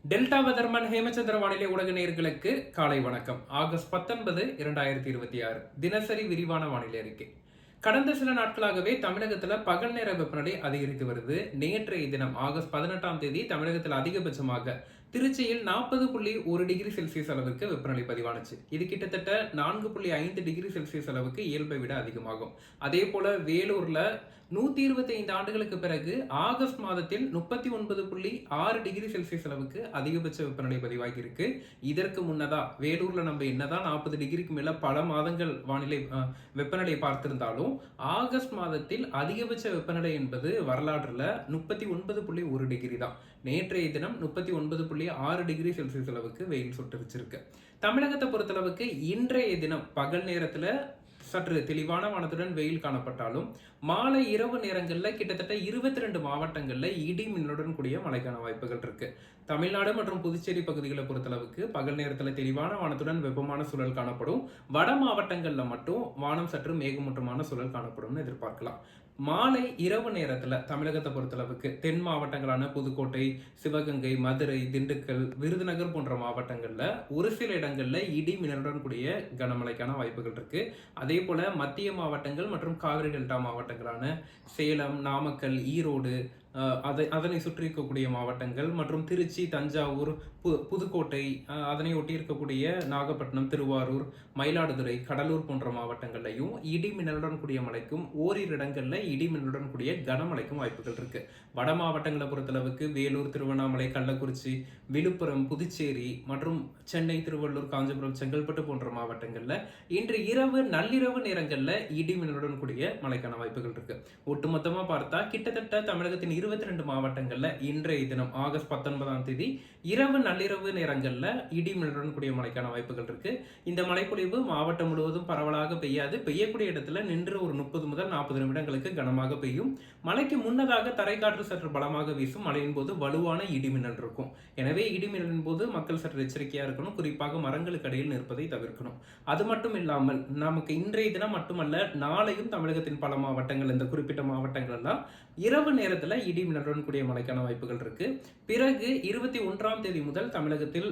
Delta weatherman Hemachandra வானிலை ஊடக நேயர்களுக்கு காலை வணக்கம். ஆகஸ்ட் 19, 2026 தினசரி விரிவான வானிலை அறிக்கை. கடந்த சில நாட்களாகவே தமிழகத்துல பகல் நேர வெப்பநிலை அதிகரித்து வருது. நேற்றைய தினம் ஆகஸ்ட் 18ஆம் தேதி தமிழகத்தில் அதிகபட்சமாக திருச்சியில் 40.1 டிகிரி செல்சியஸ் அளவுக்கு வெப்பநிலை பதிவானுச்சு. இது கிட்டத்தட்ட 4.5 டிகிரி செல்சியஸ் அளவுக்கு இயல்பை விட அதிகமாகும். அதே போல வேலூர்ல 125 ஆண்டுகளுக்கு பிறகு ஆகஸ்ட் மாதத்தில் 39.6 டிகிரி செல்சியஸ் அளவுக்கு அதிகபட்ச வெப்பநிலை பதிவாகி இருக்கு. இதற்கு முன்னதா வேலூர்ல நம்ம என்னதான் 40 டிகிரிக்கு மேல பல மாதங்கள் வெப்பநிலை பார்த்திருந்தாலும் ஆகஸ்ட் மாதத்தில் அதிகபட்ச வெப்பநிலை என்பது வரலாற்றுல 39.1 டிகிரி தான். நேற்றைய தினம் 39.6 டிகிரி செல்சியஸ் அளவுக்கு வெயில் சுட்டரிச்சிருக்கு. தமிழகத்தை பொறுத்தளவுக்கு இன்றைய தினம் பகல் நேரத்துல சற்று தெளிவான வானத்துடன் வெயில் காணப்பட்டாலும் மாலை இரவு நேரங்களில் கிட்டத்தட்ட 22 மாவட்டங்கள்ல இடி மின்னலுடன் கூடிய மழைக்கான வாய்ப்புகள் இருக்கு. தமிழ்நாடு மற்றும் புதுச்சேரி பகுதிகளை பொறுத்தளவுக்கு பகல் நேரத்தில் தெளிவான வானத்துடன் வெப்பமான சூழல் காணப்படும். வட மாவட்டங்கள்ல மட்டும் வானம் சற்று மேகமூட்டமான சூழல் காணப்படும் எதிர்பார்க்கலாம். மாலை இரவு நேரத்துல தமிழகத்தை பொறுத்தளவுக்கு தென் மாவட்டங்களான புதுக்கோட்டை, சிவகங்கை, மதுரை, திண்டுக்கல், விருதுநகர் போன்ற மாவட்டங்கள்ல ஒரு சில இடங்கள்ல இடி மின்னலுடன் கூடிய கனமழைக்கான வாய்ப்புகள் இருக்கு. அதே போல மத்திய மாவட்டங்கள் மற்றும் காவிரி டெல்டா மாவட்டங்களான சேலம், நாமக்கல், ஈரோடு, அதனை சுற்றி இருக்கக்கூடிய மாவட்டங்கள் மற்றும் திருச்சி, தஞ்சாவூர், புதுக்கோட்டை, அதனை ஒட்டி இருக்கக்கூடிய நாகப்பட்டினம், திருவாரூர், மயிலாடுதுறை, கடலூர் போன்ற மாவட்டங்கள்லையும் இடி மின்னலுடன் கூடிய மழைக்கும் ஓரிரு இடங்கள்ல இடி மின்னலுடன் கூடிய கனமழைக்கும் வாய்ப்புகள் இருக்கு. வட மாவட்டங்களை பொறுத்தளவுக்கு வேலூர், திருவண்ணாமலை, கள்ளக்குறிச்சி, விழுப்புரம், புதுச்சேரி மற்றும் சென்னை, திருவள்ளூர், காஞ்சிபுரம், செங்கல்பட்டு போன்ற மாவட்டங்கள்ல இன்று நள்ளிரவு நேரங்கள்ல இடி மின்னலுடன் கூடிய மழைக்கான வாய்ப்புகள் இருக்கு. ஒட்டுமொத்தமா பார்த்தா கிட்டத்தட்ட தமிழகத்தின் 22 மாவட்டங்கள்ல இன்றைய தினம் ஆகஸ்ட் 19ஆம் தேதி நள்ளிரவு நேரங்கள்ல இடி மின்னலுடன் கூடிய மழைக்கான வாய்ப்புகள் இருக்கு. இந்த மழைப்பொழிவு மாவட்டம் முழுவதும் பரவலாக பெய்யாது. பெய்யக்கூடிய இடத்துல நின்று ஒரு 30 முதல் 40 நிமிடங்களுக்கு கனமாக பெய்யும். மழைக்கு முன்னதாக தரைக்காற்று சற்று பலமாக வீசும். மழையின் போது வலுவான இடி மின்னல் இருக்கும். எனவே இடி மின்னலின் போது மக்கள் சற்று எச்சரிக்கையா இருக்கணும். குறிப்பாக மரங்களுக்கு அடியில் நிற்பதை தவிர்க்கணும். அது மட்டும் இல்லாமல் நமக்கு இன்றைய தினம் மட்டுமல்ல, நாளையும் தமிழகத்தின் பல மாவட்டங்கள், இந்த குறிப்பிட்ட மாவட்டங்கள் எல்லாம் இரவு நேரத்துல இடி மின்னலுடன் கூடிய மழைக்கான வாய்ப்புகள் இருக்கு. பிறகு 21ஆம் தேதி முதல் தமிழகத்தில்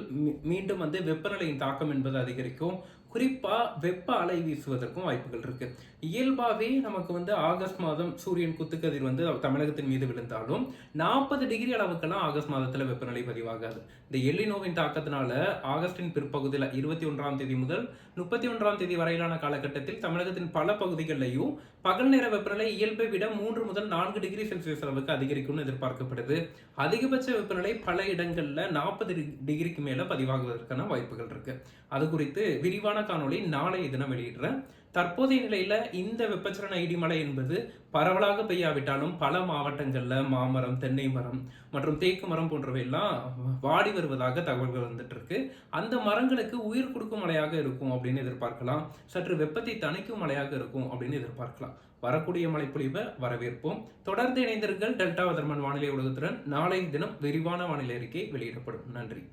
மீண்டும் வெப்பநிலையின் தாக்கம் என்பது அதிகரிக்கும். குறிப்பா வெப்ப அலை வீசுவதற்கும் வாய்ப்புகள் இருக்கு. இயல்பாவே நமக்கு ஆகஸ்ட் மாதம் சூரியன் குத்துக்கதிர் தமிழகத்தின் மீது விழுந்தாலும் 40 டிகிரி அளவுக்கெல்லாம் ஆகஸ்ட் மாதத்துல வெப்பநிலை பதிவாகாது. இந்த எல்லினோவின் தாக்கத்தினால ஆகஸ்டின் பிற்பகுதியில் 21ஆம் தேதி முதல் 31ஆம் தேதி வரையிலான காலகட்டத்தில் தமிழகத்தின் பல பகுதிகளிலையும் பகல் நேர வெப்பநிலை இயல்பை விட 3 முதல் 4 டிகிரி செல்சியஸ் அளவுக்கு அதிகரிக்கும்னு எதிர்பார்க்கப்படுது. அதிகபட்ச வெப்பநிலை பல இடங்கள்ல 40 டிகிரிக்கு மேல பதிவாகுவதற்கான வாய்ப்புகள் இருக்கு. அது குறித்து விரிவான காணொளி நாளைய தினம் வெளியிடுறேன். தற்போதைய நிலையில இந்த வெப்பச்சலன இடிமழை என்பது பரவலாக பெய்யாவிட்டாலும் பல மாவட்டங்கள்ல மாமரம், தென்னை மரம் மற்றும் தேக்கு மரம் போன்றவை எல்லாம் வாடி வருவதாக தகவல்கள் வந்துட்டு இருக்கு. அந்த மரங்களுக்கு உயிர் கொடுக்கும் மழையாக இருக்கும் அப்படின்னு எதிர்பார்க்கலாம். சற்று வெப்பத்தை தணிக்கும் மழையாக இருக்கும் அப்படின்னு எதிர்பார்க்கலாம். வரக்கூடிய மழைப்பொழிவை வரவேற்போம். தொடர்ந்து இணைந்திருங்கள் டெல்டா வெதர்மன் வானிலை ஊடகத்துடன். நாளை தினம் விரிவான வானிலை அறிக்கை வெளியிடப்படும். நன்றி.